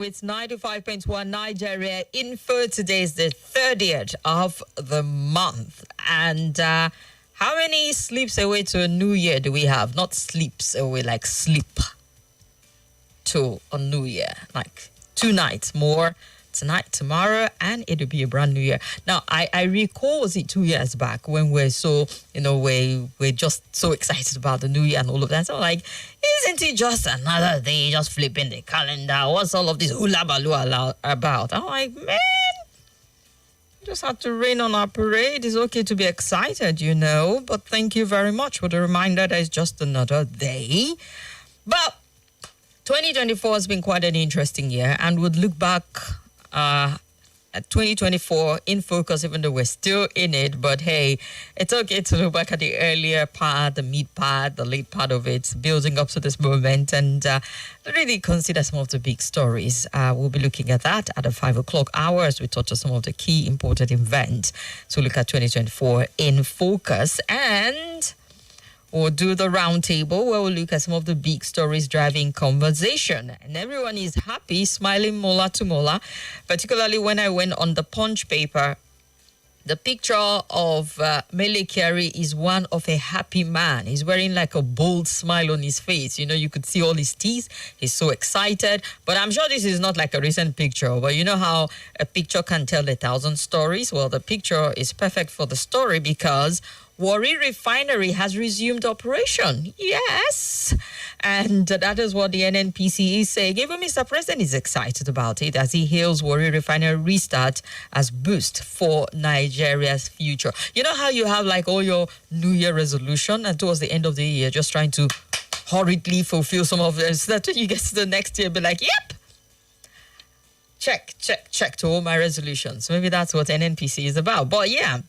It's 95.1 Nigeria Info. Today is the 30th of the month. And how many sleeps away to a new year do we have? Not sleeps away, like sleep to a new year. Like 2 nights more. Tonight, tomorrow, and it'll be a brand new year. Now, I recall, was it 2 years back when we're so, we're just so excited about the new year and all of that. So, like, isn't it just another day, just flipping the calendar? What's all of this hula baloo about? I'm like, man, just have to rain on our parade. It's okay to be excited, But thank you very much for the reminder that it's just another day. But 2024 has been quite an interesting year, and we'd look back at 2024 in focus, even though we're still in it. But hey, it's okay to look back at the earlier part, the mid part, the late part of it, building up to this moment, and really consider some of the big stories. We'll be looking at that at the 5 o'clock hour as we touch on some of the key important events. So look at 2024 in focus, and we'll do the roundtable where we'll look at some of the big stories driving conversation. And everyone is happy, smiling mola to mola, particularly when I went on the Punch paper. The picture of Mele Kyari is one of a happy man. He's wearing like a bold smile on his face. You could see all his teeth. He's so excited. But I'm sure this is not like a recent picture. But you know how a picture can tell 1,000 stories? Well, the picture is perfect for the story because Warri Refinery has resumed operation. Yes. And that is what the NNPC is saying. Even Mr. President is excited about it as he hails Warri Refinery restart as boost for Nigeria's future. You know how you have like all your New Year resolution and towards the end of the year, just trying to hurriedly fulfill some of them so that when you get to the next year, be like, yep. Check to all my resolutions. Maybe that's what NNPC is about. But yeah.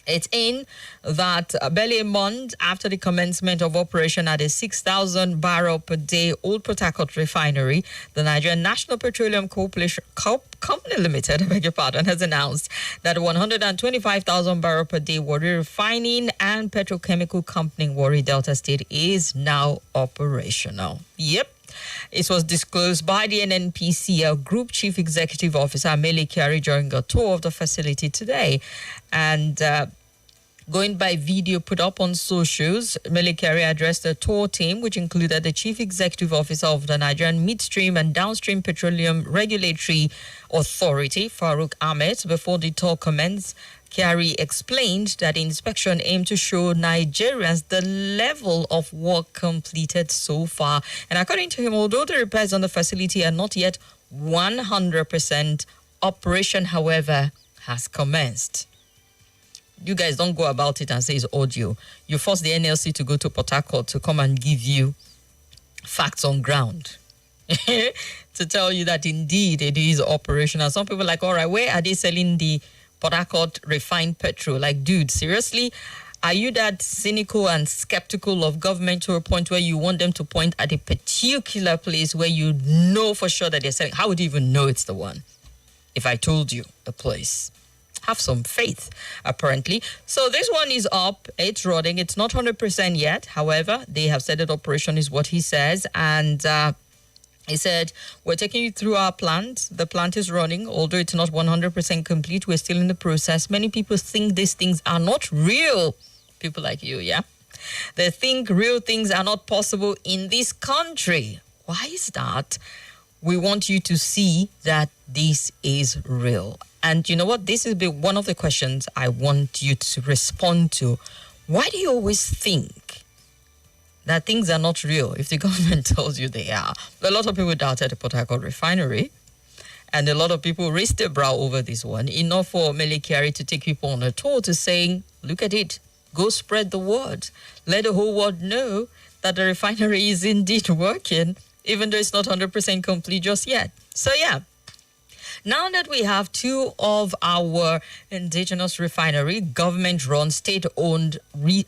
It's in that barely a month after the commencement of operation at a 6,000 barrel per day Old Port Harcourt refinery, the Nigerian National Petroleum Corporation Company Limited, I beg your pardon, has announced that 125,000 barrel per day Warri Refining and Petrochemical Company Warri Delta State is now operational. Yep. It was disclosed by the NNPC Group Chief Executive Officer Mele Kyari during a tour of the facility today. And going by video put up on socials, Mele Kyari addressed the tour team, which included the Chief Executive Officer of the Nigerian Midstream and Downstream Petroleum Regulatory Authority, Farouk Ahmed. Before the tour commenced, Kyari explained that the inspection aimed to show Nigerians the level of work completed so far. And according to him, although the repairs on the facility are not yet 100%, operation, however, has commenced. You guys don't go about it and say it's audio. You force the NLC to go to Port Harcourt to come and give you facts on ground. To tell you that indeed it is operational. Some people are like, all right, where are they selling the Port Harcourt refined petrol? Like, dude, seriously? Are you that cynical and skeptical of government to a point where you want them to point at a particular place where you know for sure that they're selling? How would you even know it's the one if I told you a place? Have some faith, apparently. So this one is up. It's running. It's not 100% yet. However, they have said that operation is what he says. And he said, we're taking you through our plant. The plant is running. Although it's not 100% complete, we're still in the process. Many people think these things are not real. People like you, yeah? They think real things are not possible in this country. Why is that? We want you to see that this is real. And you know what? This is one of the questions I want you to respond to. Why do you always think that things are not real if the government tells you they are? A lot of people doubted the Port Harcourt refinery, and a lot of people raised their brow over this one. Enough for Mele Kyari to take people on a tour to saying, look at it, go spread the word. Let the whole world know that the refinery is indeed working, even though it's not 100% complete just yet. So yeah. Now that we have 2 of our indigenous refinery, government-run, state-owned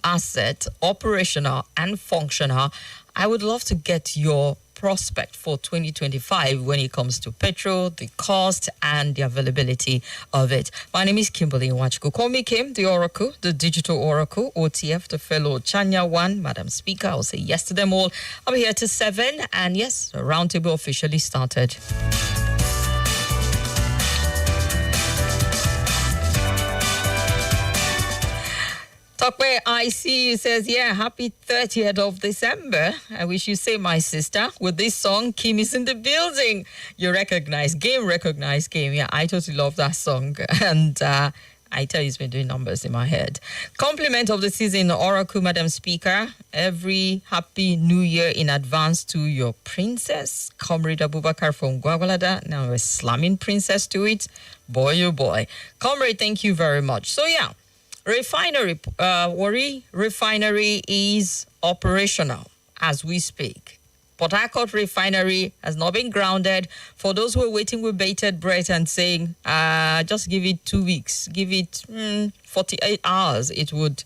asset, operational and functional, I would love to get your prospect for 2025 when it comes to petrol, the cost, and the availability of it. My name is Kimberly Nwachukwu. Call me Kim, the Oracle, the Digital Oracle, OTF, the fellow Chanya One, Madam Speaker. I'll say yes to them all. I'll be here to 7, and yes, the roundtable officially started. Tokwe, I see you says, yeah, happy 30th of December. I wish you say, my sister, with this song, Kim is in the building. You recognize game. Yeah, I totally love that song. And I tell you, it's been doing numbers in my head. Compliment of the season, Oracle, Madam Speaker. Every happy new year in advance to your princess, Comrade Abubakar from Gwagwalada. Now we're slamming princess to it. Boy, oh boy. Comrade, thank you very much. So, yeah. Warri Refinery is operational as we speak. Port Harcourt Refinery has not been grounded. For those who are waiting with bated breath and saying, just give it 2 weeks, give it 48 hours, it would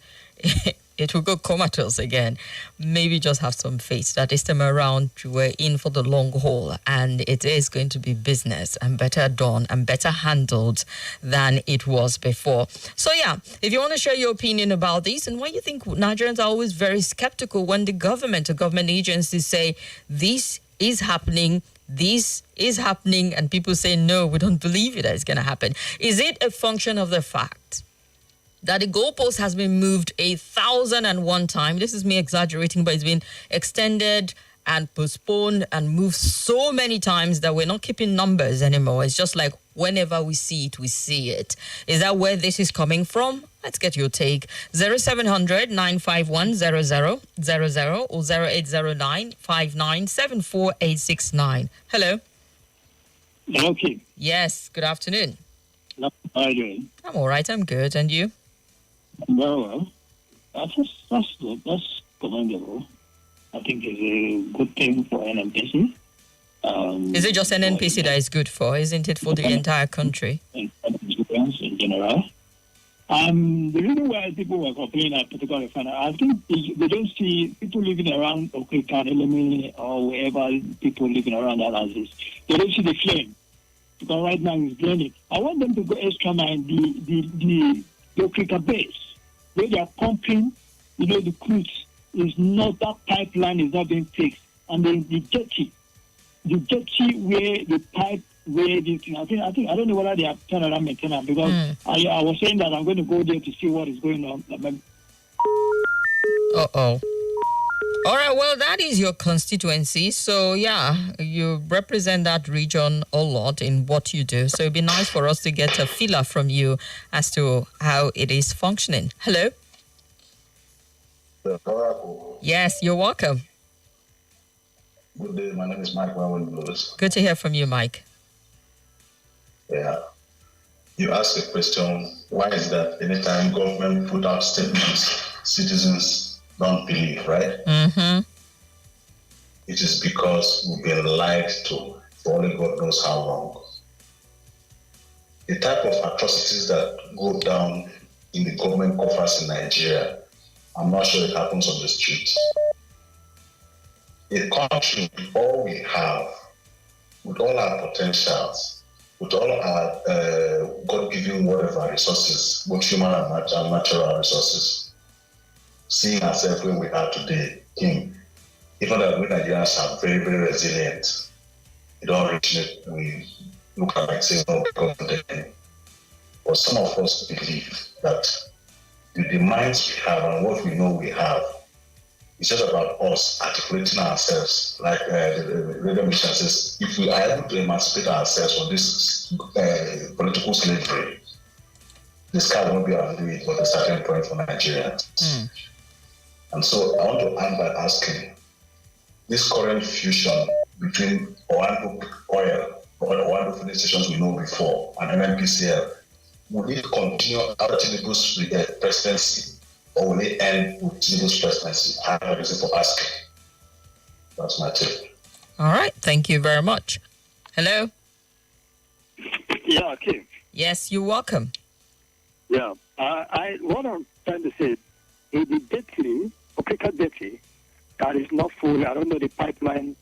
it will go comatose again. Maybe just have some faith that this time around we're in for the long haul and it is going to be business and better done and better handled than it was before. So yeah, if you want to share your opinion about this and why you think Nigerians are always very skeptical when the government or government agencies say this is happening, and people say, no, we don't believe it that it's going to happen. Is it a function of the fact that the goalpost has been moved 1,001 times? This is me exaggerating, but it's been extended and postponed and moved so many times that we're not keeping numbers anymore. It's just like whenever we see it, we see it. Is that where this is coming from? Let's get your take. 0700 951 0000 or 0809 5974 869. Hello. Okay. Yes, good afternoon. How are you doing? I'm all right, I'm good. And you? Very well. That's good. That's commendable. I think it's a good thing for NNPC. Is it just NNPC that is good for? Isn't it for the entire country? In general. The reason why people were complaining at particular refinery, I think they don't see people living around Okrikan, Elemi, or wherever people living around that houses. They don't see the flame. Because right now it's burning. I want them to go extra mile the Okrika base where they are pumping, the crude is not, that pipeline is not being fixed. And then the jetty where the pipe where this thing, I don't know whether they have turned around maintenance because I was saying that I'm going to go there to see what is going on. Uh-oh. All right, well, that is your constituency. So, yeah, you represent that region a lot in what you do. So it'd be nice for us to get a feeler from you as to how it is functioning. Hello? Yes, you're welcome. Good day, my name is Mike Lewis. Good to hear from you, Mike. Yeah. You asked a question, why is that anytime government put out statements, citizens don't believe, right? Mm-hmm. It is because we've been lied to for only God knows how long. The type of atrocities that go down in the government coffers in Nigeria, I'm not sure it happens on the streets. A country with all we have, with all our potentials, with all our God-given whatever resources, both human and natural resources, seeing ourselves where we are today, even though we Nigerians are very, very resilient, it don't reach we look at like saying, no, because of them. But some of us believe that with the minds we have and what we know we have, it's just about us articulating ourselves. Like the radio mission says, if we are able to emancipate ourselves from this political slavery, the sky won't be our limit, but a starting point for Nigerians. And so I want to end by asking, this current fusion between Oando Oil or the Oando filling stations we know before and MNPCL, will it continue after Tinubu's presidency? Or will it end with Tinubu's presidency? I have a reason for asking. That's my take. All right. Thank you very much. Hello? Yeah, okay. Yes, you're welcome. Yeah. What I'm trying to say is the jetty, Okrika jetty, that is not full. I don't know the pipeline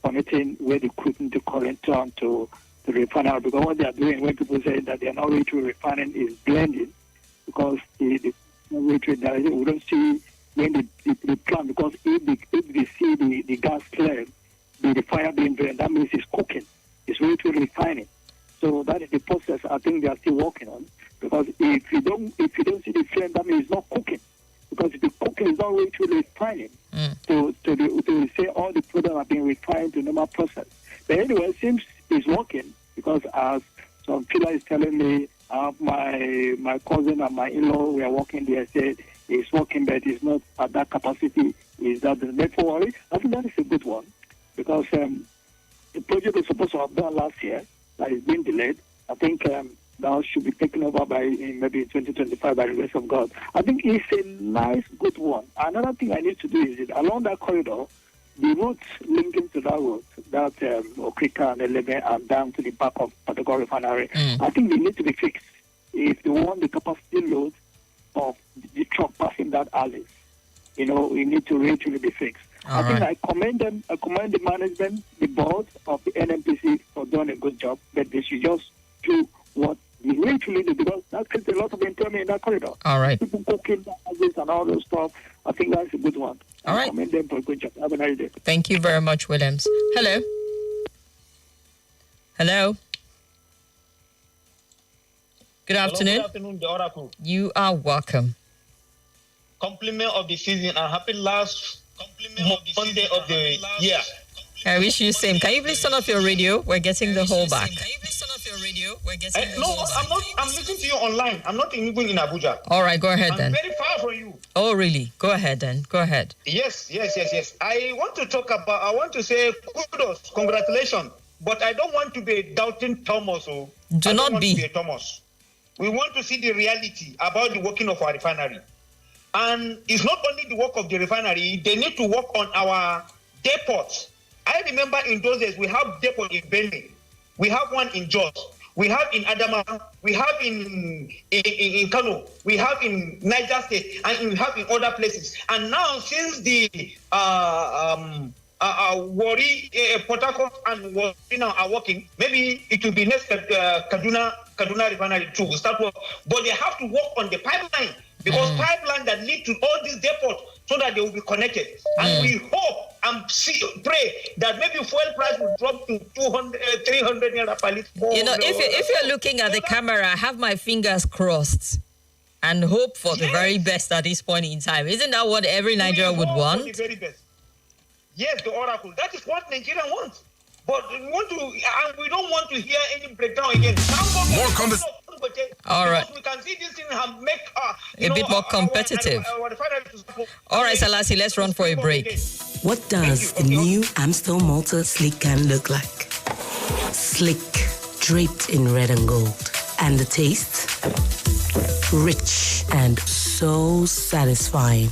connecting where they couldn't the current turn to the refinery, because what they are doing when people say that they are not rate refining is blending, because the rate we don't see when the plant, because if they see the gas clear, the fire being burned, that means it's cooking. It's rate refining. So that is the process I think they are still working on. Because if you don't see the flame, that means it's not cooking. Because if the cooking is not really refining, to say all the products are being refined to normal process. But anyway, it seems it's working, because as some people is telling me, my cousin and my in-law we are working there, said it's working, but it's not at that capacity. Is that the net worry? I think that is a good one, because the project was supposed to have done last year, that is being delayed. I think that should be taken over by maybe 2025 by the grace of God. I think it's a nice, good one. Another thing I need to do is along that corridor, the route linking to that road, that Okrika and Eleme and down to the back of Patagon Refinery, I think they need to be fixed. If they want the capacity load of the truck passing that alley, we need to really be fixed. I think I commend them. I commend the management, the board of the NNPC for doing a good job, but they should just do what we really do, because that creates a lot of employment in that corridor. All right. People cooking and all those stuff. I think that's a good one. All right. I commend them for a good job. Have a nice day. Thank you very much, Williams. Hello. Hello. Good afternoon. Hello, good afternoon, the Oracle. You are welcome. Compliment of the season and happy last Monday of the year. I wish you same. Can you please turn off your radio? We're getting the whole back. No, I'm not. I'm listening to you online. I'm not even in Abuja. All right, go ahead then. I'm very far from you. Oh, really? Go ahead then. Go ahead. Yes. I want to say kudos, congratulations. But I don't want to be doubting Thomas. Do not be a Thomas. We want to see the reality about the working of our refinery. And it's not only the work of the refinery, they need to work on our depots. I remember in those days, we have depot in Benue, we have one in Jos, we have in Adama, we have in Kano, we have in Niger State, and we have in other places. And now, since the Wari, Port Harcourt and Wari now are working, maybe it will be next Kaduna refinery too will start work. But they have to work on the pipeline, because pipeline that lead to all these depots, so that they will be connected. And we hope and pray that maybe fuel price will drop to 200, 300 naira per litre. If you're looking at the camera, I have my fingers crossed and hope for the very best at this point in time. Isn't that what every Nigerian would want? For the very best. Yes, the Oracle. That is what Nigeria wants. But we want to, and we don't want to hear any breakdown again. More conversation. All right. We can see this thing and make a bit more competitive. All right, Salasi, let's run for a break. What does the new Amstel Malta Sleek Can look like? Slick, draped in red and gold. And the taste? Rich and so satisfying.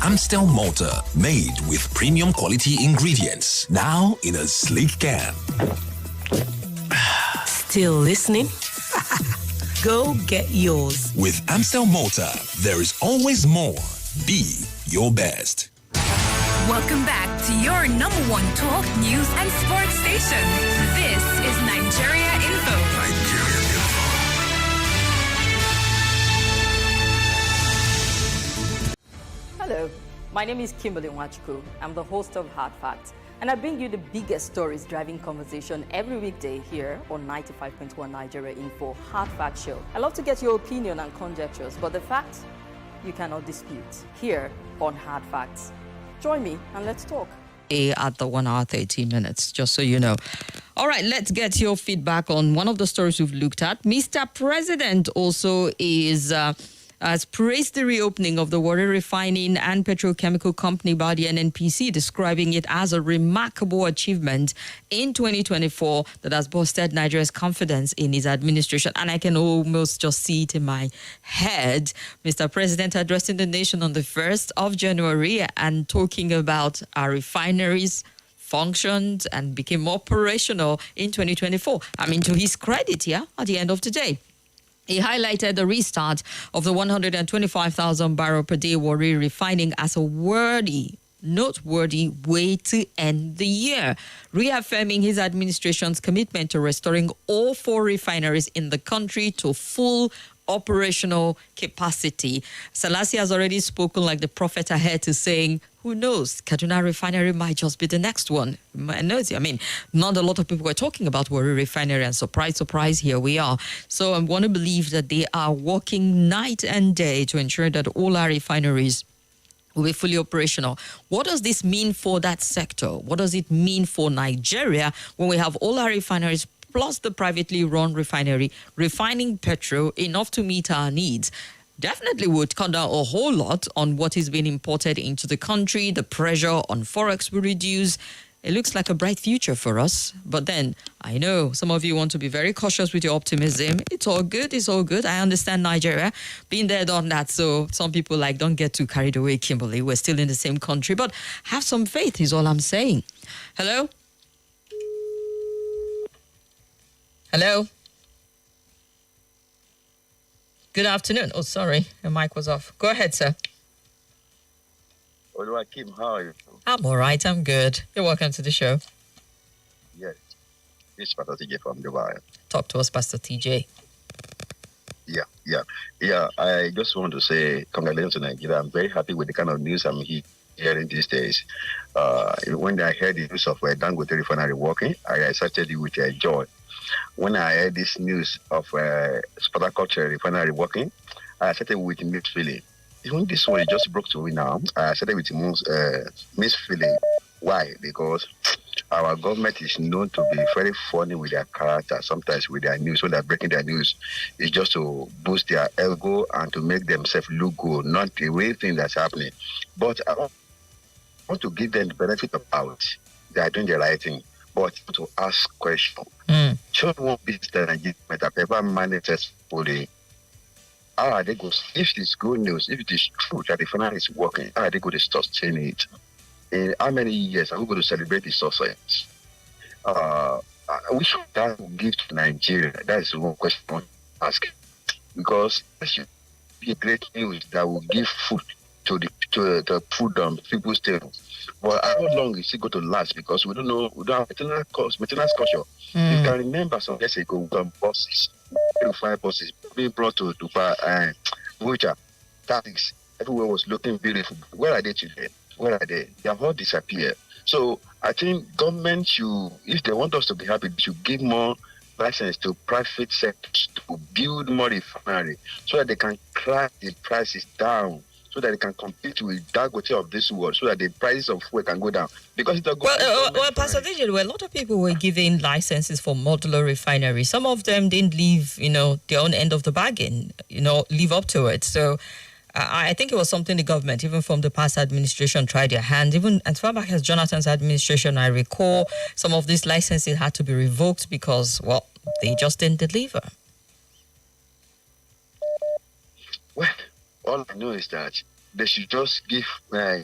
Amstel Malta, made with premium quality ingredients. Now in a sleek can. Still listening? Go get yours. With Amstel Malta, there is always more. Be your best. Welcome back to your number one talk, news, and sports station. This is Nigeria Info. Hello, my name is Kimberly. I'm the host of Hard Facts, and I bring you the biggest stories driving conversation every weekday here on 95.1 Nigeria Info Hard Fact Show. I love to get your opinion and conjectures, but the facts you cannot dispute here on Hard Facts. Join me and let's talk. At the 1 hour 13 minutes, just so you know. All right, let's get your feedback on one of the stories we've looked at. Mr. President also has praised the reopening of the water refining and petrochemical company by the NNPC, describing it as a remarkable achievement in 2024 that has boosted Nigeria's confidence in his administration. And I can almost just see it in my head. Mr. President addressing the nation on the 1st of January and talking about our refineries functioned and became operational in 2024. I mean, to his credit, at the end of the day. He highlighted the restart of the 125,000 barrel per day Warri refining as a worthy noteworthy way to end the year, reaffirming his administration's commitment to restoring all 4 refineries in the country to full operational capacity. Selassie has already spoken like the prophet ahead to saying, who knows, Kaduna Refinery might just be the next one. I mean, not a lot of people were talking about Warri Refinery, and surprise, surprise, here we are. So I want to believe that they are working night and day to ensure that all our refineries will be fully operational. What does this mean for that sector? What does it mean for Nigeria when we have all our refineries plus the privately run refinery refining petrol enough to meet our needs? Definitely would cut down a whole lot on what is being imported into the country. The pressure on forex will reduce. It looks like a bright future for us. But then I know some of you want to be very cautious with your optimism. It's all good. It's all good. I understand Nigeria. Been there, done that. So some people don't get too carried away, Kimberly. We're still in the same country. But have some faith is all I'm saying. Hello? Hello? Good afternoon. Oh, sorry. The mic was off. Go ahead, sir. Kim, how are you? I'm all right. I'm good. You're welcome to the show. Yes. It's Pastor TJ from Dubai. Talk to us, Pastor TJ. Yeah. I just want to say congratulations to Nigeria. I'm very happy with the kind of news I'm hearing these days. When I heard the news of Dangote Refinery working, I started with joy. When I heard this news of Sport Refinery working, I started with mixed feeling. Even this one just broke to me now. I started with mixed feeling. Why? Because our government is known to be very funny with their character, sometimes with their news. When they're breaking their news, it's just to boost their ego and to make themselves look good, not the real thing that's happening. But I want to give them the benefit of doubt. They are doing the right thing. But to ask questions. Should one business that Nigeria might have ever managed successfully? How are they going? If it's good news, if it is true that the finance is working, how are they going to sustain it? In how many years are we going to celebrate the success? We should give to Nigeria. That is one question I want to ask. Because that should be a great news that will give food to the food on people's tables. But how long is it going to last? Because we don't know, we don't have maintenance culture. You can remember some years ago, buses, 5 buses being brought to Dubai and Vuja, taxis. Everywhere was looking beautiful. Where are they today? Where are they? They have all disappeared. So I think government should, if they want us to be happy, they should give more license to private sectors to build more refinery so that they can crack the prices down, so that they can compete with Dangote of this world, so that the prices of fuel can go down. Because well, Pastor DJ, a lot of people were giving licenses for modular refineries. Some of them didn't leave, their own end of the bargain, live up to it. So I think it was something the government, even from the past administration, tried their hand. Even as far back as Jonathan's administration, I recall some of these licenses had to be revoked because, well, they just didn't deliver. Well, all I know is that they should just give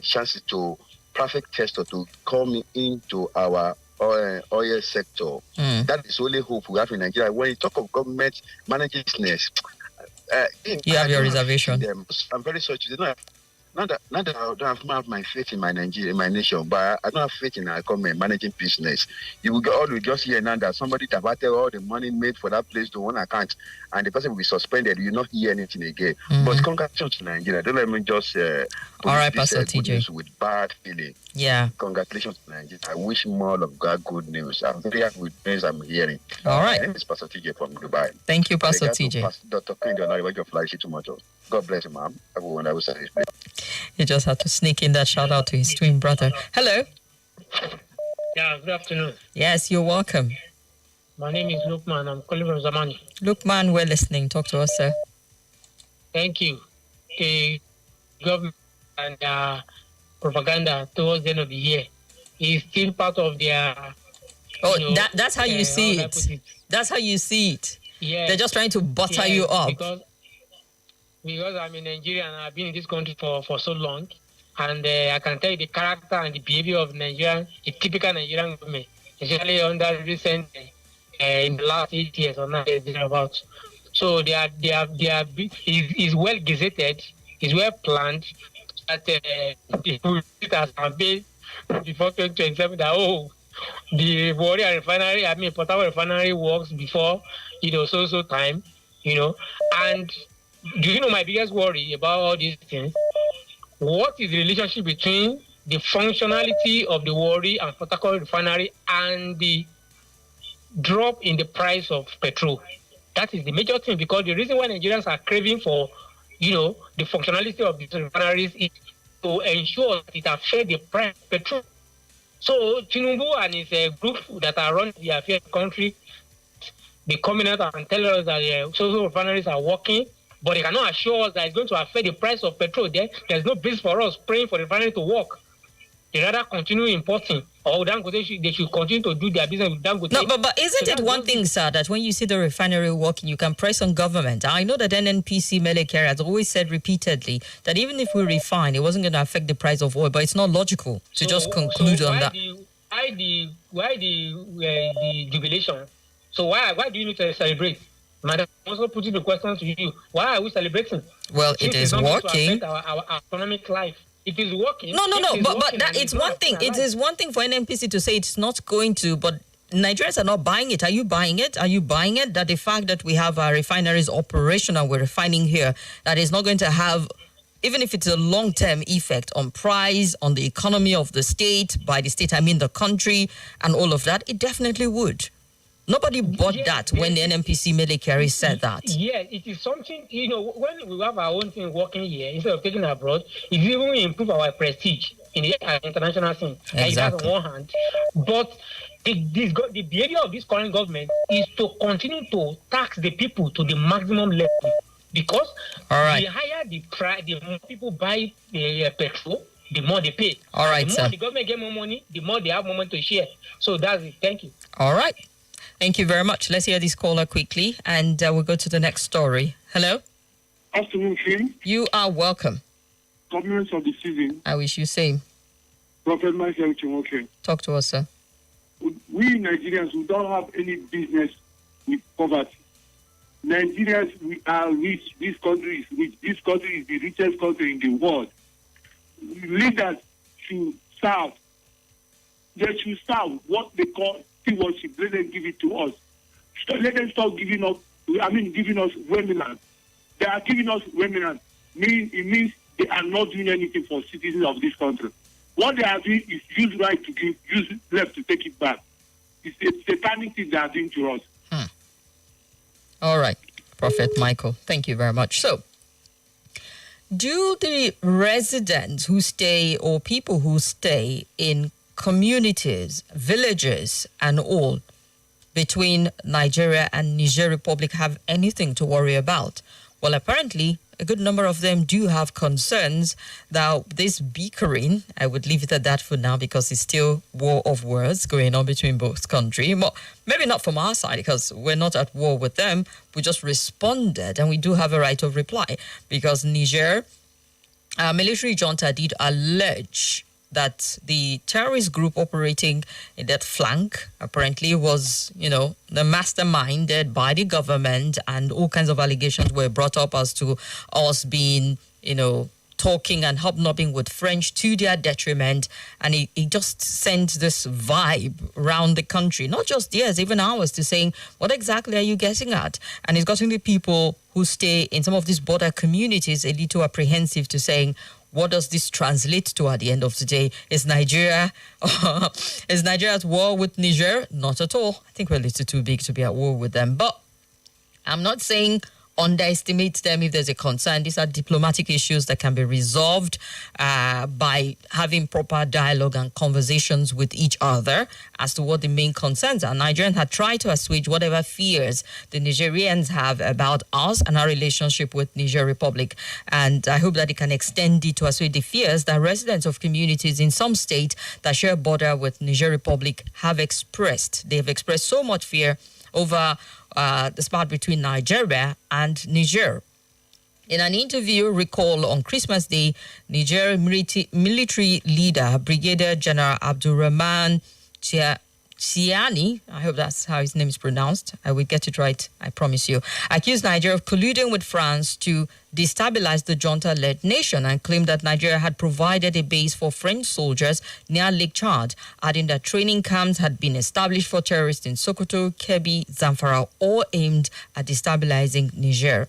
chances to private testers to come into our oil sector. That is the only hope we have in Nigeria. When you talk of government managing business, you have your reservation. I'm very sorry. Not that I don't have my faith in my nation, but I don't have faith in our government managing business. You will just hear now that somebody diverted all the money made for that place to one account, and the person will be suspended. You will not hear anything again. But congratulations to Nigeria. Don't let me just all right, Pastor TJ, with bad feeling. Yeah. Congratulations to Nigeria. I wish more of God good news. I'm very happy with news I'm hearing. All right. My name is Pastor TJ from Dubai. Thank you, Pastor TJ. Dr. God bless you, ma'am. Everyone, I will say this. You just had to sneak in that shout out to his twin brother. Hello. Yeah, good afternoon. Yes, you're welcome. My name is Lukman. I'm calling from Zamani. Lukman, we're listening. Talk to us, sir. Thank you. The government and propaganda towards the end of the year is still part of their... that's how you see it. That's how you see it. Yeah. They're just trying to butter you up. Because I'm in Nigeria and I've been in this country for so long, and I can tell you the character and the behavior of Nigerian, a typical Nigerian government, especially under recent, in the last 8 years or 9 years thereabouts. So they are is well gazetted, is well planned, that they will sit as campaign before 2027 that, the Warrior refinery, Port Harcourt refinery works before, so time, And do you know my biggest worry about all these things? What is the relationship between the functionality of the Warri and Port Harcourt refinery and the drop in the price of petrol? That is the major thing, because the reason why Nigerians are craving for, the functionality of these refineries is to ensure that it affects the price of petrol. So Tinubu and his group that are running the affairs of the country, they come out and tell us that social refineries are working, but they cannot assure us that it's going to affect the price of petrol. There's no basis for us praying for the refinery to work. They rather continue importing, or Dangote they should continue to do their business with Dangote. No, but isn't it one thing, sir, that when you see the refinery working, you can press on government? I know that NNPC Mele Kyari has always said repeatedly that even if we refine, it wasn't going to affect the price of oil, but it's not logical to just conclude on that. Why the jubilation? So why do you need to celebrate? Madam, I'm also putting the question to you. Why are we celebrating? Well, it is working. Our economic life. It is working. No. But that it's one thing. It is one thing for NNPC to say it's not going to, but Nigerians are not buying it. Are you buying it? Are you buying it? That the fact that we have our refineries operational, we're refining here, that is not going to have, even if it's a long-term effect on price, on the economy of the state, by the state I mean the country, and all of that, it definitely would. Nobody bought that when the NNPC Mele Kyari said that. Yeah, it is something, when we have our own thing working here, instead of taking abroad, it even improve our prestige in the international scene. Exactly. On one hand. But the behavior of this current government is to continue to tax the people to the maximum level. Because the higher the price, the more people buy the petrol, the more they pay. All right, the more the government get more money, the more they have more money to share. So that's it. Thank you. All right. Thank you very much. Let's hear this caller quickly, and we'll go to the next story. Hello? Afternoon, Kim. You are welcome. Compliments of the season. I wish you same. Prophet Michael Chimoke. Talk to us, sir. We Nigerians, we don't have any business with poverty. Nigerians, we are rich. This country is rich. This country is the richest country in the world. Leaders should serve. They should serve what they call worship. Let them give it to us. Let them stop giving us remnant. They are giving us remnant. It means they are not doing anything for citizens of this country. What they are doing is use right to give, use left to take it back. It's a satanic thing they are doing to us. All right, Prophet Michael. Thank you very much. So, do the residents who stay or people who stay in communities, villages, and all between Nigeria and Niger Republic have anything to worry about? Well, apparently, a good number of them do have concerns that this bickering, I would leave it at that for now because it's still war of words going on between both countries. Well, maybe not from our side because we're not at war with them. We just responded and we do have a right of reply because Niger military junta did allege that the terrorist group operating in that flank apparently was, the masterminded by the government, and all kinds of allegations were brought up as to us being, talking and hobnobbing with French to their detriment. And it just sent this vibe around the country, not just theirs, even ours, to saying, what exactly are you getting at? And it's gotten the people who stay in some of these border communities a little apprehensive to saying, what does this translate to at the end of the day? Is Nigeria at war with Niger? Not at all. I think we're a little too big to be at war with them. But I'm not saying underestimate them if there's a concern. These are diplomatic issues that can be resolved by having proper dialogue and conversations with each other as to what the main concerns are. Nigerians had tried to assuage whatever fears the Nigerians have about us and our relationship with Niger Republic. And I hope that it can extend it to assuage the fears that residents of communities in some states that share a border with Niger Republic have expressed. They have expressed so much fear over the spat between Nigeria and Niger. In an interview, recall on Christmas Day, Niger military leader, Brigadier General Abdurrahman Siani, I hope that's how his name is pronounced. I will get it right, I promise you. Accused Nigeria of colluding with France to destabilize the junta-led nation and claimed that Nigeria had provided a base for French soldiers near Lake Chad, adding that training camps had been established for terrorists in Sokoto, Kebbi, Zamfara, all aimed at destabilizing Niger.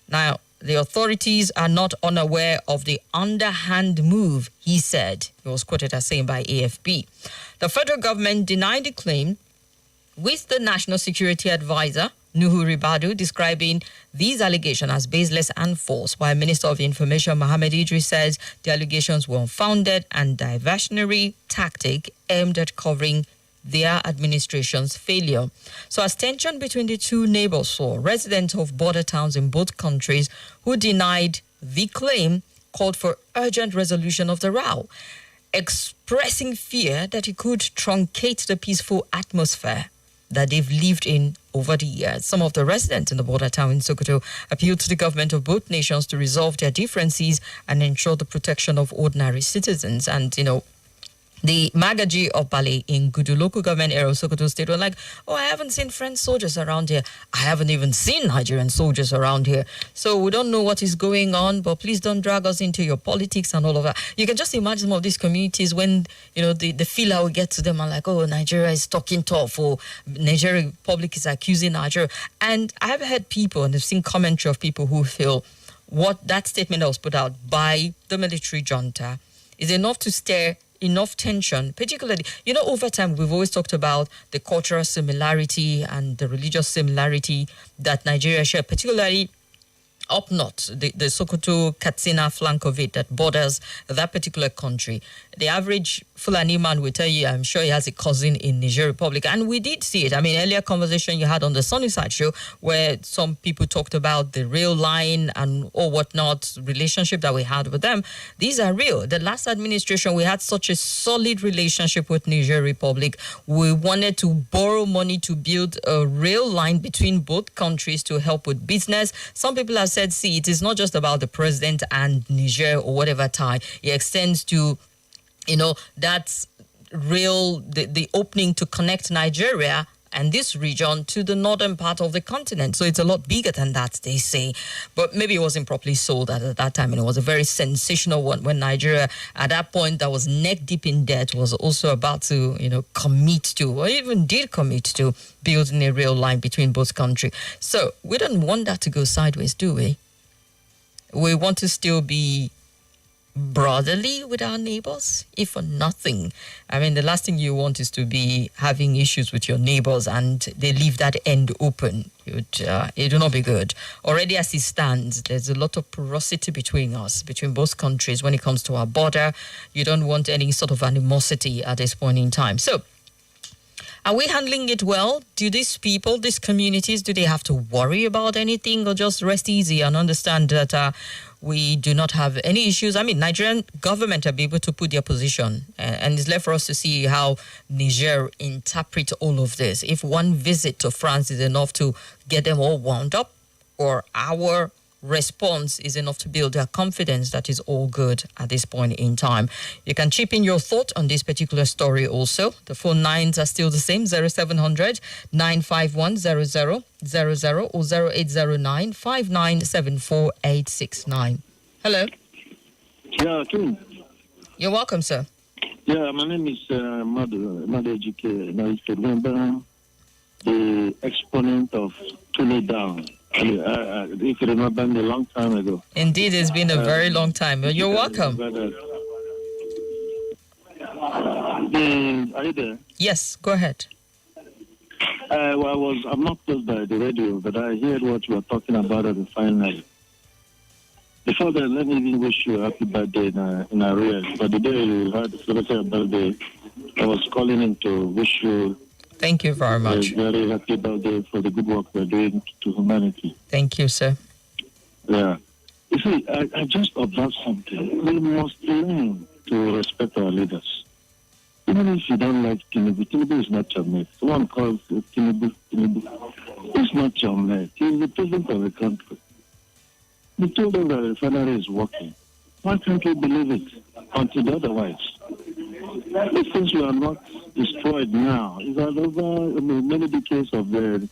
Now, the authorities are not unaware of the underhand move, he said. He was quoted as saying by AFP. The federal government denied the claim, with the National Security Advisor, Nuhu Ribadu, describing these allegations as baseless and false, while Minister of Information Mohammed Idris says the allegations were unfounded and diversionary tactic aimed at covering their administration's failure. So as tension between the two neighbors soared, residents of border towns in both countries who denied the claim called for urgent resolution of the row, expressing fear that it could truncate the peaceful atmosphere that they've lived in over the years. Some of the residents in the border town in Sokoto appealed to the government of both nations to resolve their differences and ensure the protection of ordinary citizens. And, the Magaji of Bali in Gudu local government area of Sokoto State were like, oh, I haven't seen French soldiers around here. I haven't even seen Nigerian soldiers around here. So we don't know what is going on, but please don't drag us into your politics and all of that. You can just imagine some of these communities when, the feeler will get to them and like, oh, Nigeria is talking tough, or Nigeria Republic is accusing Nigeria. And I have heard people, and I've seen commentary of people who feel what that statement that was put out by the military junta is enough to stir enough tension, particularly, over time, we've always talked about the cultural similarity and the religious similarity that Nigeria shares, particularly up north, the Sokoto, Katsina flank of it that borders that particular country. The average Fulani man will tell you, I'm sure he has a cousin in Niger Republic. And we did see it. I mean, earlier conversation you had on the Sunnyside show where some people talked about the rail line and or whatnot, relationship that we had with them. These are real. The last administration, we had such a solid relationship with Niger Republic. We wanted to borrow money to build a rail line between both countries to help with business. Some people have said, see, it is not just about the president and Niger or whatever tie. It extends to, that's real, the opening to connect Nigeria and this region to the northern part of the continent. So it's a lot bigger than that, they say. But maybe it wasn't properly sold at that time, and it was a very sensational one when Nigeria, at that point, that was neck deep in debt, was also about to, commit to, or even did commit to, building a rail line between both countries. So we don't want that to go sideways, do we? We want to still be brotherly with our neighbors, if for nothing. I mean, the last thing you want is to be having issues with your neighbors and they leave that end open. It will not be good. Already as it stands, there's a lot of porosity between us, between both countries when it comes to our border. You don't want any sort of animosity at this point in time. So, are we handling it well? Do these people, these communities, do they have to worry about anything or just rest easy and understand that we do not have any issues? I mean, Nigerian government will be able to put their position, and it's left for us to see how Niger interpret all of this. If one visit to France is enough to get them all wound up, or our response is enough to build their confidence that is all good at this point in time. You can chip in your thought on this particular story also. The phone lines are still the same, 0700 951 0000 or 0809 5974 869. Hello. Yeah, Kim. You're welcome, sir. Yeah, my name is Madu Ejike. Now, if you remember the exponent of Tule Down. If you remember, a long time ago. Indeed, it's been a very long time. You're welcome. Are you there? Yes, go ahead. I'm not close by the radio, but I heard what you were talking about at the final. Before that, let me even wish you a happy birthday in arrears. But the day you had celebrated your birthday, I was calling in to wish you. Thank you very much. Very happy birthday for the good work we're doing to humanity. Thank you, sir. Yeah. You see, I just observed something. We must learn to respect our leaders. Even if you don't like Tinubu is not your mate. Someone calls Tinubu. It's not your mate. He's the president of the country. We told them that the refinery is working. Why can't we believe it until otherwise? Since we are not destroyed now is that over many decades of the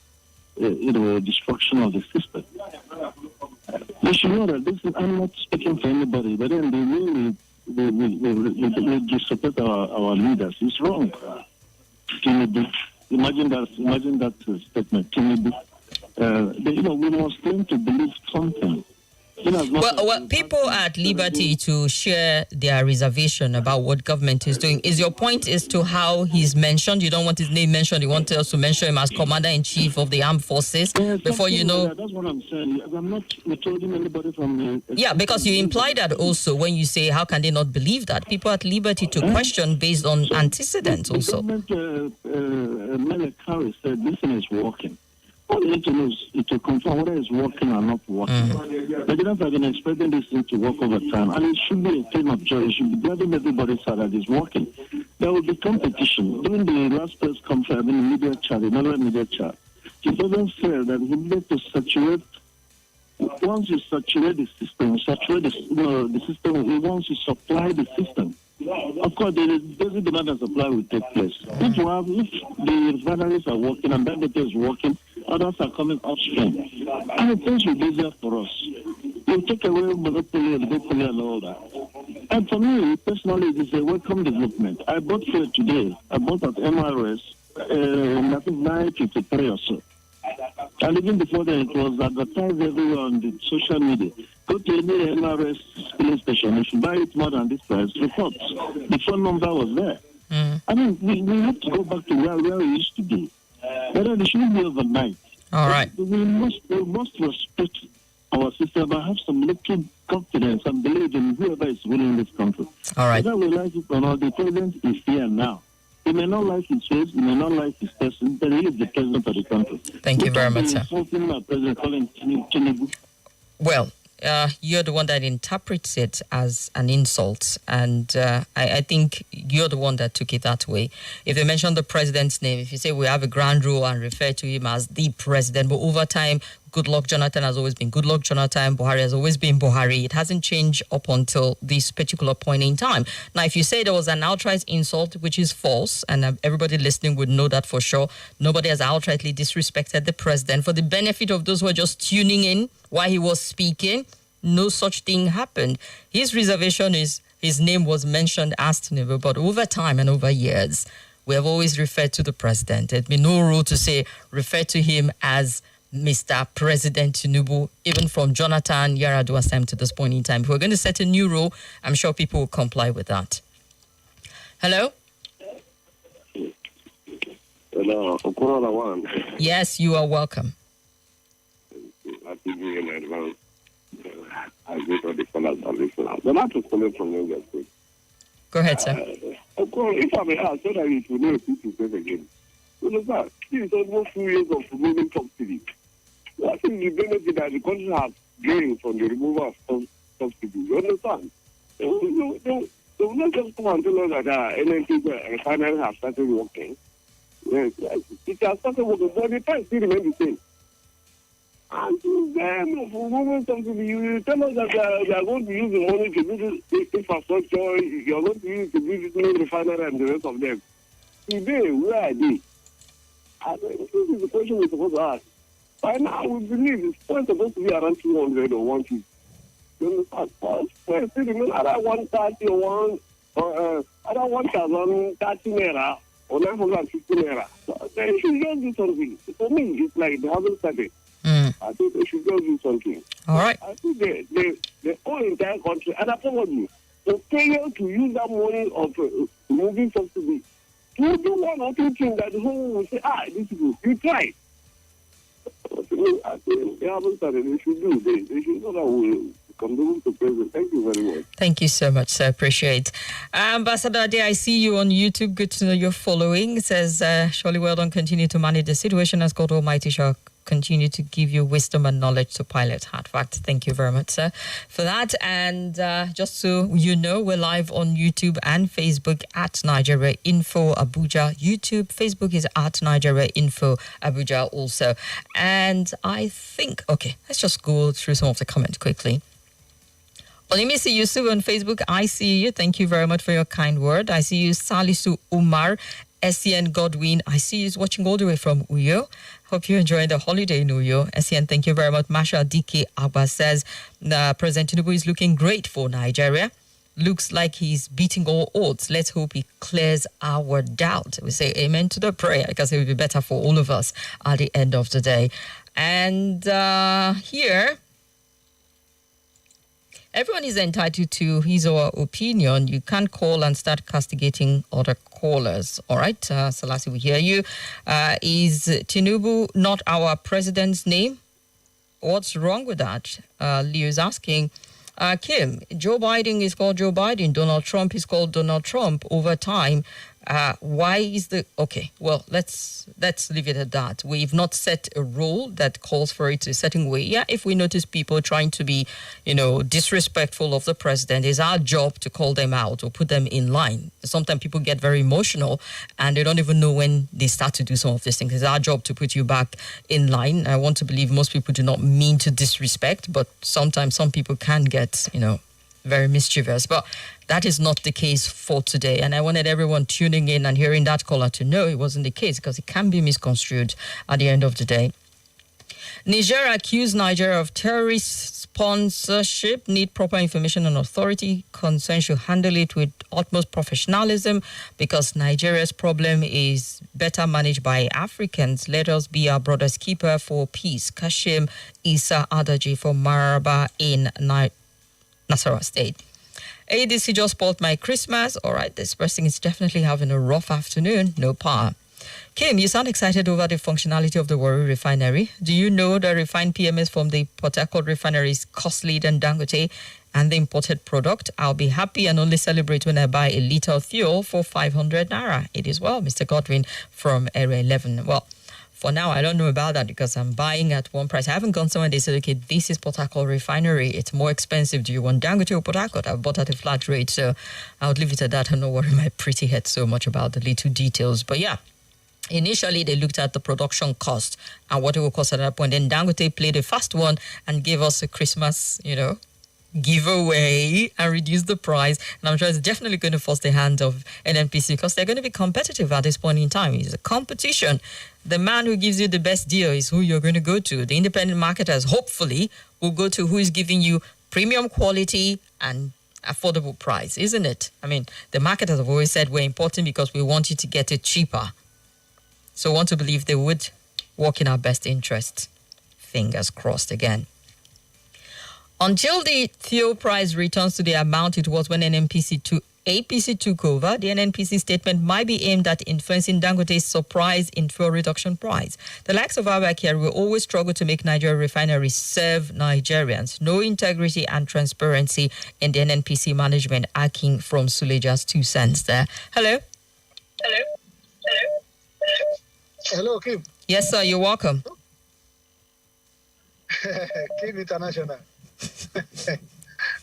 destruction of the system. They should know that this is, I'm not speaking for anybody, but then we disrespect our leaders. It's wrong. Imagine that statement. We must learn to believe something. Well, people are at liberty to share their reservation about what government is doing. Is your point as to how he's mentioned? You don't want his name mentioned. You want us to mention him as Commander-in-Chief of the Armed Forces before you know. That's what I'm saying. I'm not withholding anybody from the. Yeah, because you imply that also when you say, how can they not believe that? People are at liberty to question based on antecedents also. The government, Melek said, this thing is working. All you need to know is to confirm whether it's working or not working. The Nigerians have been expecting this thing to work over time, and it should be a thing of joy. It should be glad everybody saw that it's working. There will be competition. During the last press conference, the media chat, another media chat, it doesn't say that he needed to saturate. Once you saturate the system, the system, once you supply the system. Of course, the basic demand and supply will take place. If the refineries are working and that data is working, others are coming upstream. And things will be easier for us. We'll take away monopoly and all that. And for me, personally, it is a welcome development. I bought fuel today. I bought at MRS, I think 9:53 or so. And even before that, it was advertised everywhere on the social media. Go to any MRS filling station. If you buy it more than this price, report. The phone number was there. I mean, we have to go back to where we used to be. But it shouldn't be overnight. All right. We must respect our system and have some little confidence and believe in whoever is winning this country. All right. Whether we like it or not, the president is here now. He may not like his face, he may not like his person, but he is the president of the country. Thank you very much, sir. Well, you're the one that interprets it as an insult, and I think you're the one that took it that way. If they mention the president's name, if you say we have a grand rule and refer to him as the president, but over time, Goodluck Jonathan has always been Goodluck Jonathan, Buhari has always been Buhari. It hasn't changed up until this particular point in time. Now, if you say there was an outright insult, which is false, and everybody listening would know that for sure, nobody has outrightly disrespected the president. For the benefit of those who are just tuning in while he was speaking, no such thing happened. His reservation is his name was mentioned as Tinubu, but over time and over years, we have always referred to the president. There'd be no rule to say refer to him as Mr. President Tinubu, even from Jonathan Yar'Adua's time to this point in time. If we're going to set a new rule, I'm sure people will comply with that. Hello? Hello, yes, you are welcome. Happy New Year in advance. I greet all the callers and listeners. The matter is coming from Lagos State. Go ahead, sir. If I may ask, so that it will not repeat itself again. You understand? This is almost 2 years of removing subsidy. I think the benefit that the country has gained from the removal of subsidy. You understand? They will not just come and tell us that NNP refinery has started working. Yes, it has started working, but the price still remains the same. And then, of removing subsidy, you tell us that they are going to use the money to build this infrastructure, you are going to use it to build this new refinery and the rest of them. Today, where are they? I think this is the question we're supposed to ask. By now, we believe it's supposed to be around 200 or 150. You understand? Well, still remain around 130 or around 1,030 naira or 950 naira. So they should just do something. For me, it's like they haven't started. I think they should just do something. All right. I think the whole entire country, and apology, the failure to use that money of removing subsidy to do one or two things that the whole will say, this is good. You try. I think they haven't started. They should do. They should know that we come to president. Thank you very much. Thank you so much, sir. Appreciate. Ambassador Ade, I see you on YouTube. Good to know you're following. It says, surely well done. Continue to manage the situation as God Almighty shall continue to give you wisdom and knowledge to pilot Hard Fact. Thank you very much, sir, for that. And just so you know, we're live on YouTube and Facebook at Nigeria Info Abuja. YouTube, Facebook is at Nigeria Info Abuja also. And I think, okay, let's just go through some of the comments quickly. Onimisi Yusuf on Facebook, I see you. Thank you very much for your kind word. I see you, Salisu Umar SCN Godwin, I see he's watching all the way from Uyo. Hope you're enjoying the holiday in Uyo. SCN, thank you very much. Masha DK Agba says, President Tinubu is looking great for Nigeria. Looks like he's beating all odds. Let's hope he clears our doubt. We say amen to the prayer because it will be better for all of us at the end of the day. And here, everyone is entitled to his or her opinion. You can't call and start castigating other callers. All right, Salasi, we hear you. Is Tinubu not our president's name? What's wrong with that? Leo is asking. Kim, Joe Biden is called Joe Biden. Donald Trump is called Donald Trump over time. Why is the... Okay, well, let's leave it at that. We've not set a rule that calls for it a certain way. Yeah, if we notice people trying to be, disrespectful of the president, it's our job to call them out or put them in line. Sometimes people get very emotional and they don't even know when they start to do some of these things. It's our job to put you back in line. I want to believe most people do not mean to disrespect, but sometimes some people can get, very mischievous. But that is not the case for today. And I wanted everyone tuning in and hearing that caller to know it wasn't the case because it can be misconstrued at the end of the day. Niger accused Nigeria of terrorist sponsorship, need proper information and authority. Concern should handle it with utmost professionalism because Nigeria's problem is better managed by Africans. Let us be our brother's keeper for peace. Kashim Isa Adaji from Maraba in Nasarawa State. ADC just spoiled my Christmas. All right, this person is definitely having a rough afternoon. No power. Kim, you sound excited over the functionality of the Warri refinery. Do you know the refined PMS from the Port Harcourt refinery is costlier than Dangote and the imported product? I'll be happy and only celebrate when I buy a liter of fuel for 500 naira. It is well, Mr. Godwin from Area 11. Well, for now, I don't know about that because I'm buying at one price. I haven't gone somewhere they said, okay, this is Port Harcourt refinery. It's more expensive. Do you want Dangote or Port Harcourt? I've bought at a flat rate, so I would leave it at that and not worry my pretty head so much about the little details. But yeah, initially they looked at the production cost and what it would cost at that point. Then Dangote played a fast one and gave us a Christmas, giveaway and reduce the price. And I'm sure it's definitely going to force the hand of NNPC because they're going to be competitive at this point in time. It's a competition. The man who gives you the best deal is who you're going to go to. The independent marketers hopefully will go to who is giving you premium quality and affordable price, isn't it? I mean, the marketers have always said we're important because we want you to get it cheaper. So I want to believe they would work in our best interest. Fingers crossed again. Until the fuel price returns to the amount it was when APC took over, the NNPC statement might be aimed at influencing Dangote's surprise in fuel reduction price. The likes of Abakari will always struggle to make Nigeria refineries serve Nigerians. No integrity and transparency in the NNPC management. Akin from Suleja's 2 cents there. Hello? Hello, Kim. Yes, sir. You're welcome. Kim International.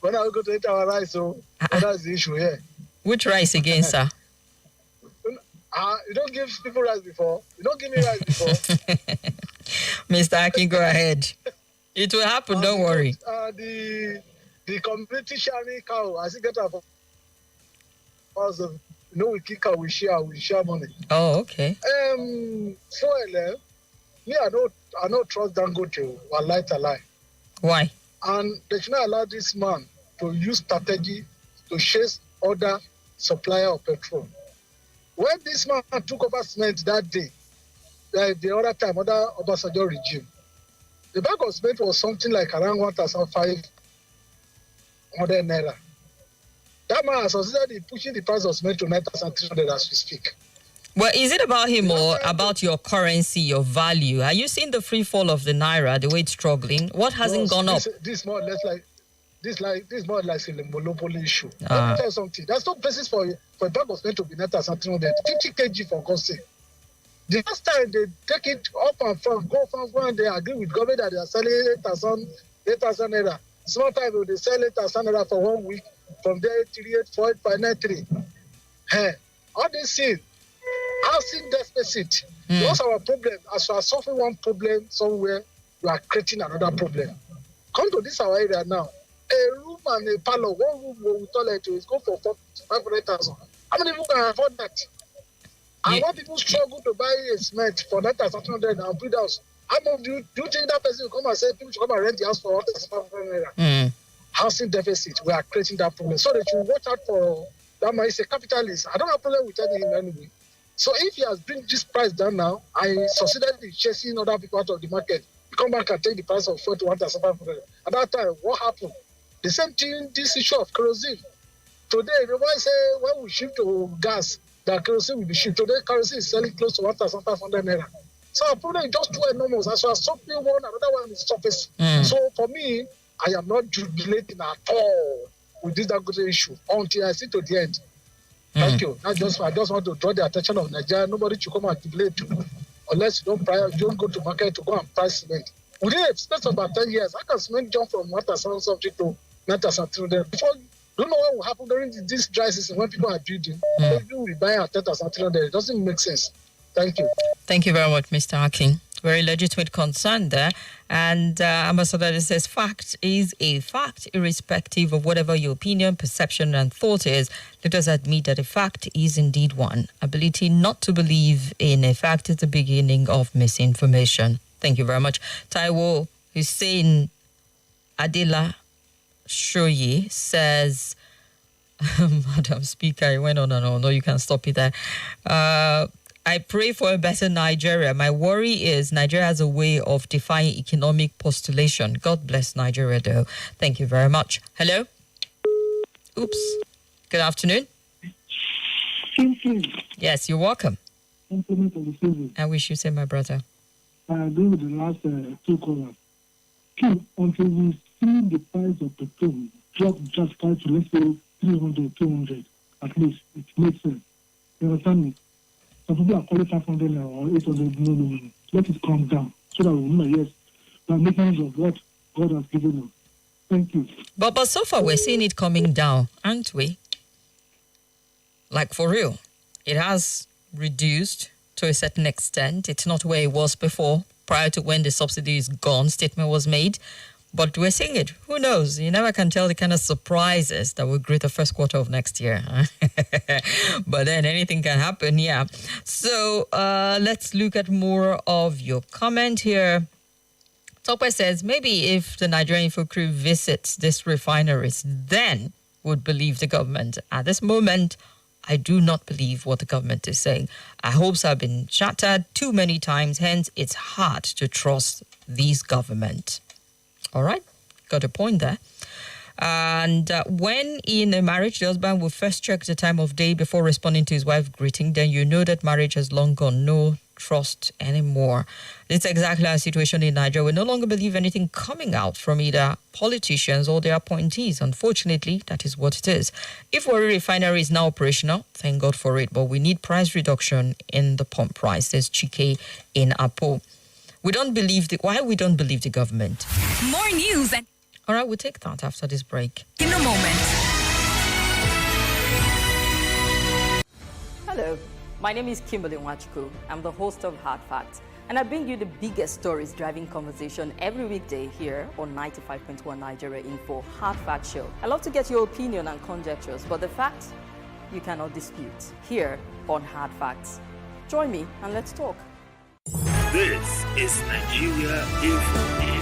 When I go to eat our rice, so that's the issue here. Which rice again, sir? You don't give people rice before. You don't give me rice before. Mr. Akin, go ahead. It will happen, don't worry. The community sharing cow, I still get up. We kick cow, we share money. Oh, okay. Fuel, me, I don't trust Dangote. I lie. Why? And they should not allow this man to use strategy to chase other supplier of petrol. When this man took over cement that day, the other time, other Obasanjo regime, the bag of cement was something like around 1,500 naira. That man has succeeded in pushing the price of cement to 9,300 as we speak. Well, is it about him or about your currency, your value? Are you seeing the free fall of the naira, the way it's struggling? What hasn't gone up? This more or less like a monopoly issue. Let me tell you something. There's no basis for a bag of cement to be 9,300, 50 kg for God's sake. The last time they take it up and from, go from when they agree with government that they are selling 8,000 naira. Small time they sell 8,000 naira for 1 week. From there, 838, 593. All these things. Housing deficit. What's our problem? As we are solving one problem somewhere, we are creating another problem. Come to this our area now. A room and a parlor, one room with toilet is go for 500,000. How many people can afford that? And when people struggle to buy a cement for 9,700 and build house, how much do you think that person will come and say people should come and rent the house for 1,500 naira? Housing deficit, we are creating that problem. So they should watch out for that man. He's a capitalist. I don't have a problem with telling him anyway. So if he has bring this price down now, I succeeded in chasing other people out of the market. You come back and take the price of fuel to 1,500. At that time, what happened? The same thing, this issue of kerosene. Today, the one say when we shift to gas, that kerosene will be shipped. Today, kerosene is selling close to 1,500 naira. So our problem is just too enormous. As well as something one, another one is surfacing. So for me, I am not jubilating at all with this Dangote issue until I see to the end. Thank you. I just want to draw the attention of Nigeria. Nobody should come and jubilate unless you don't go to market to go and price cement. Within a space of about 10 years, I can cement jump from 1,000 something to 9,300. Before, don't know what will happen during this dry season when people are building. People will buy at 10,300. It doesn't make sense. Thank you. Thank you very much, Mr. Akin. Very legitimate concern there. And Ambassador says, fact is a fact, irrespective of whatever your opinion, perception, and thought is. Let us admit that a fact is indeed one. Ability not to believe in a fact is the beginning of misinformation. Thank you very much. Taiwo Hussein Adila Shoyi says, Madam Speaker, I went on and on. No, you can stop it there. I pray for a better Nigeria. My worry is Nigeria has a way of defying economic postulation. God bless Nigeria, though. Thank you very much. Hello? Oops. Good afternoon. Yes, you're welcome. I wish you said, my brother. I agree with the last two callers. Until we see the price of petrol drop just to, let's say, 300, 200, at least, it makes sense. You understand me? Some people are calling 500 or 800. No. Let it calm down so that we know, yes, we are making use of what God has given us. Thank you. But so far, we're seeing it coming down, aren't we? Like, for real. It has reduced to a certain extent. It's not where it was before, prior to when the subsidy is gone, statement was made. But we're seeing it. Who knows? You never can tell the kind of surprises that will greet the first quarter of next year. But then anything can happen, yeah. So let's look at more of your comment here. Tokwe says, maybe if the Nigerian Info Crew visits these refineries, then would believe the government. At this moment, I do not believe what the government is saying. Our hopes have been shattered too many times, hence it's hard to trust this government. All right, got a point there. And when in a marriage, the husband will first check the time of day before responding to his wife's greeting, then you know that marriage has long gone. No trust anymore. It's exactly our situation in Nigeria. We no longer believe anything coming out from either politicians or their appointees. Unfortunately, that is what it is. If Warri Refinery is now operational, thank God for it. But we need price reduction in the pump price. There's Chike in Apo. We don't believe why we don't believe the government. More news and... All right, we'll take that after this break. In a moment. Hello, my name is Kimberly Nwachukwu. I'm the host of Hard Facts, and I bring you the biggest stories driving conversation every weekday here on 95.1 Nigeria Info Hard Fact Show. I love to get your opinion and conjectures, but the facts you cannot dispute here on Hard Facts. Join me and let's talk. This is Nigeria Info.